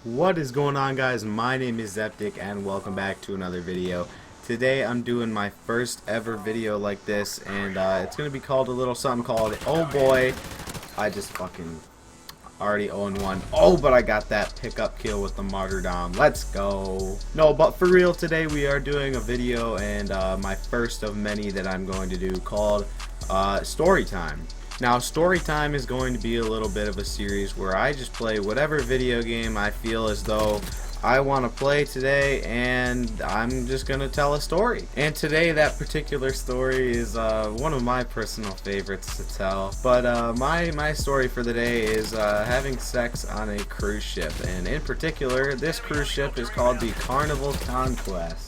What is going on, guys? My name is Zeptic and welcome back to another video. Today I'm doing my first ever video like this, and it's going to be called a little something called Oh Boy. I just fucking already own one. Oh, but I got that pickup kill with the martyrdom. Let's go. No, but for real, today we are doing a video, and my first of many that I'm going to do, called Story Time. Now, story time is going to be a little bit of a series where I just play whatever video game I feel as though I want to play today, and I'm just going to tell a story. And today, that particular story is one of my personal favorites to tell. But my story for the day is having sex on a cruise ship. And in particular, this cruise ship is called the Carnival Conquest.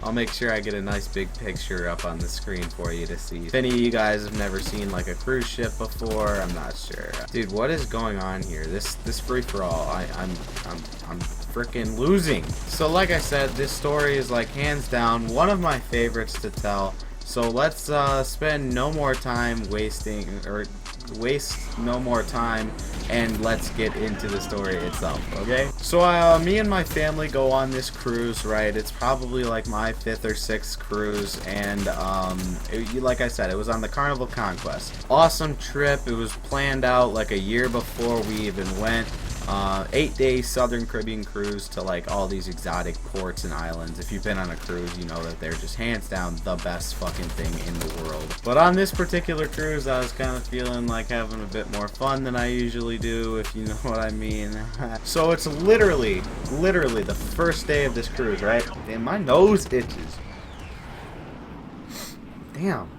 I'll make sure I get a nice big picture up on the screen for you to see. If any of you guys have never seen like a cruise ship before, I'm not sure. Dude, what is going on here? This free for all, I'm freaking losing. So like I said, this story is like hands down one of my favorites to tell. So let's spend no more time wasting, or waste no more time, and let's get into the story itself, okay? So me and my family go on this cruise, right? It's probably like my 5th or 6th cruise, and like I said, it was on the Carnival Conquest. Awesome trip. It was planned out like a year before we even went. 8-day Southern Caribbean cruise to like all these exotic ports and islands. If you've been on a cruise, you know that they're just hands down the best fucking thing in the world. But on this particular cruise, I was kind of feeling like having a bit more fun than I usually do, if you know what I mean. So it's literally the first day of this cruise, right? And my nose itches. Damn.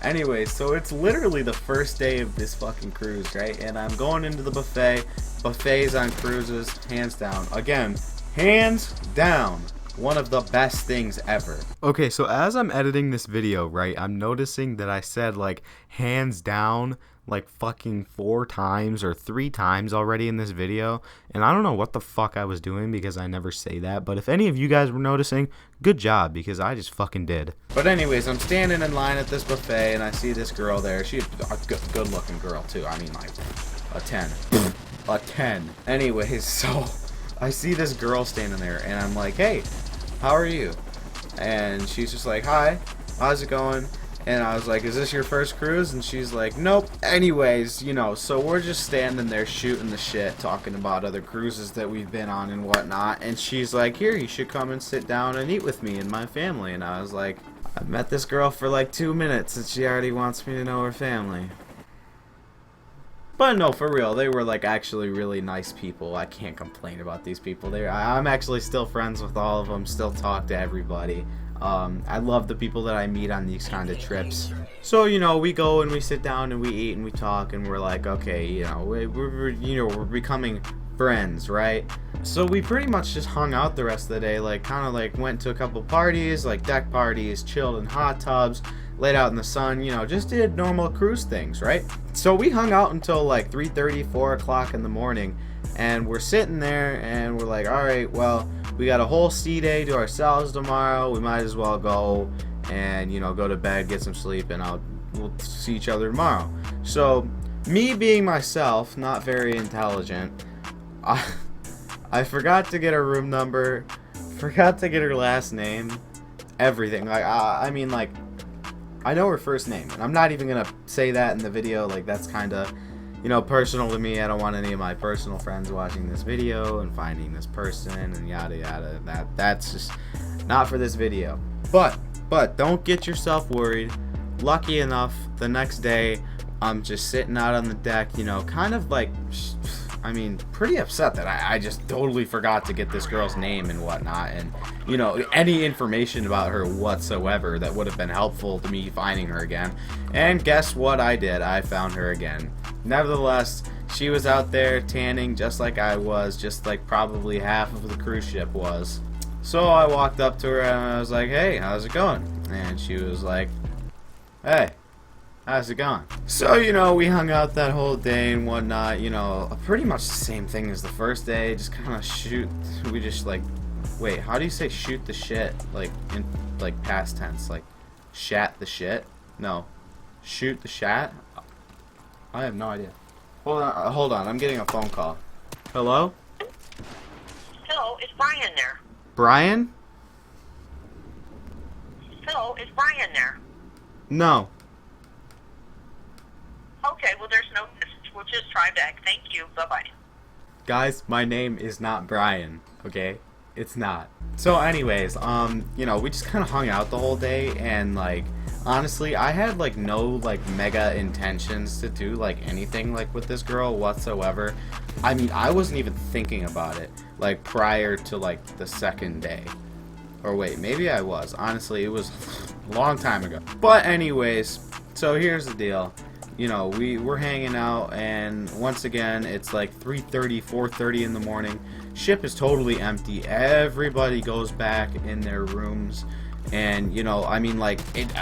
Anyway, so it's literally the first day of this fucking cruise, right? And I'm going into the buffet. Buffets on cruises, hands down. Again, hands down, one of the best things ever. Okay, so as I'm editing this video, right, I'm noticing that I said like hands down like fucking 4 times or 3 times already in this video, and I don't know what the fuck I was doing because I never say that. But if any of you guys were noticing, good job, because I just fucking did. But anyways, I'm standing in line at this buffet and I see this girl there. She's a good looking girl too. I mean, like a 10. A 10. Anyways, so I see this girl standing there and I'm like, hey, how are you? And she's just like, hi, how's it going? And I was like, is this your first cruise? And she's like, nope. Anyways, you know, so we're just standing there shooting the shit, talking about other cruises that we've been on and whatnot. And she's like, here, you should come and sit down and eat with me and my family. And I was like, I've met this girl for like 2 minutes and she already wants me to know her family. But no, for real, they were like actually really nice people. I can't complain about these people. I'm actually still friends with all of them, still talk to everybody. I love the people that I meet on these kind of trips. So, you know, we go and we sit down and we eat and we talk and we're like, okay, you know, we're becoming friends, right? So we pretty much just hung out the rest of the day, like kind of like went to a couple parties, like deck parties, chilled in hot tubs, laid out in the sun, you know, just did normal cruise things, right? So we hung out until like 3:30, 4 o'clock in the morning, and we're sitting there and we're like, all right, well, we got a whole sea day to ourselves tomorrow. We might as well go and, you know, go to bed, get some sleep, and we'll see each other tomorrow. So me being myself, not very intelligent, I forgot to get her room number, forgot to get her last name, everything. Like, I mean, like, I know her first name, and I'm not even gonna say that in the video. Like, that's kind of, you know, personal to me. I don't want any of my personal friends watching this video and finding this person and yada yada. That's just not for this video. But don't get yourself worried. Lucky enough, the next day I'm just sitting out on the deck, you know, kind of like, I mean, pretty upset that I just totally forgot to get this girl's name and whatnot, and, you know, any information about her whatsoever that would have been helpful to me finding her again. And guess what I did? I found her again. Nevertheless, she was out there tanning just like I was, just like probably half of the cruise ship was. So I walked up to her and I was like, hey, how's it going? And she was like, hey, how's it going? So, you know, we hung out that whole day and whatnot, you know, pretty much the same thing as the first day, just kind of we just like, wait, how do you say shoot the shit, like, in, like, past tense, like, shat the shit? No, shoot the shat? I have no idea. Hold on, I'm getting a phone call. Hello? is Brian there? Brian? Phil, is Brian there? No. Okay, well, there's no message. We'll just try back. Thank you. Bye-bye. Guys, my name is not Brian, okay? It's not. So anyways, you know, we just kind of hung out the whole day, and like, honestly, I had like no like mega intentions to do like anything like with this girl whatsoever. I mean, I wasn't even thinking about it like prior to like the second day. Or wait, maybe I was. Honestly, it was a long time ago. But anyways, so here's the deal. You know, we're hanging out, and once again, it's like 3:30, 4:30 in the morning. Ship is totally empty. Everybody goes back in their rooms, and you know, I mean, like,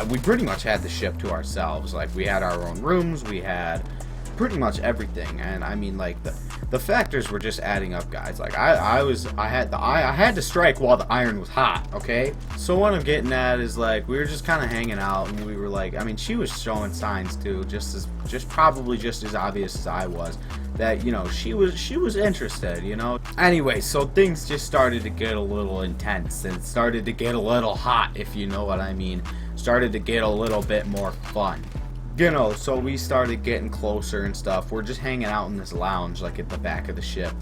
we pretty much had the ship to ourselves. Like, we had our own rooms, we had pretty much everything, and I mean, like, the factors were just adding up, guys. Like, I had to strike while the iron was hot, okay? So what I'm getting at is, like, we were just kind of hanging out, and we were like, I mean, she was showing signs too, probably just as obvious as I was, that, you know, she was interested, you know. Anyway, so things just started to get a little intense, and started to get a little hot, if you know what I mean. Started to get a little bit more fun. You know, so we started getting closer and stuff. We're just hanging out in this lounge, like at the back of the ship.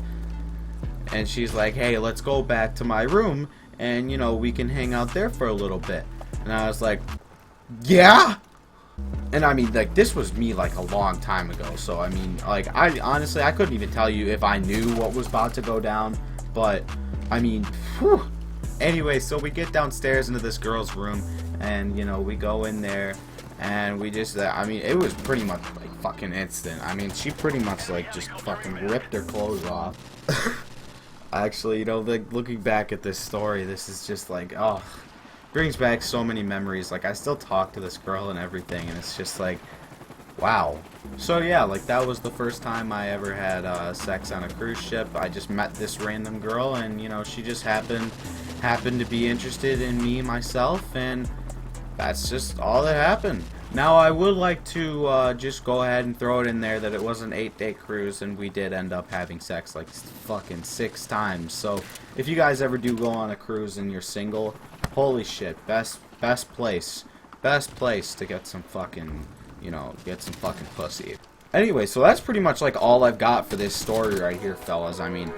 And she's like, hey, let's go back to my room, and, you know, we can hang out there for a little bit. And I was like, yeah? And I mean, like, this was me, like, a long time ago. So, I mean, like, honestly, I couldn't even tell you if I knew what was about to go down. But, I mean, whew. Anyway, so we get downstairs into this girl's room, and, you know, we go in there. And we just, I mean, it was pretty much, like, fucking instant. I mean, she pretty much, like, just fucking ripped her clothes off. Actually, you know, like, looking back at this story, this is just, like, oh, brings back so many memories. Like, I still talk to this girl and everything, and it's just, like, wow. So, yeah, like, that was the first time I ever had sex on a cruise ship. I just met this random girl, and, you know, she just happened to be interested in me, myself, and that's just all that happened. Now, I would like to just go ahead and throw it in there that it was an 8-day cruise, and we did end up having sex like fucking 6 times. So, if you guys ever do go on a cruise and you're single, holy shit, best place to get some fucking, you know, get some fucking pussy. Anyway, so that's pretty much like all I've got for this story right here, fellas. I mean,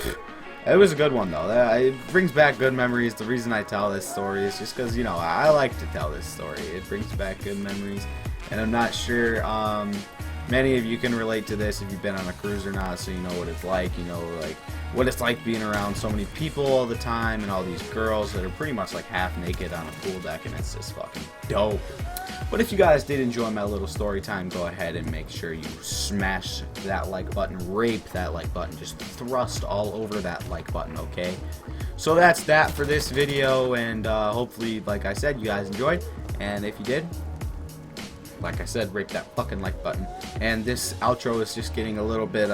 it was a good one, though. It brings back good memories. The reason I tell this story is just because, you know, I like to tell this story. It brings back good memories. And I'm not sure many of you can relate to this if you've been on a cruise or not, so you know what it's like. You know, like, what it's like being around so many people all the time and all these girls that are pretty much, like, half naked on a pool deck, and it's just fucking dope. But if you guys did enjoy my little story time, go ahead and make sure you smash that like button, rape that like button, just thrust all over that like button, okay? So that's that for this video, and hopefully, like I said, you guys enjoyed. And if you did, like I said, rape that fucking like button. And this outro is just getting a little bit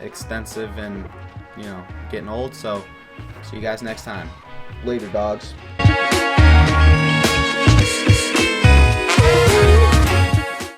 extensive and, you know, getting old. So see you guys next time. Later, dogs.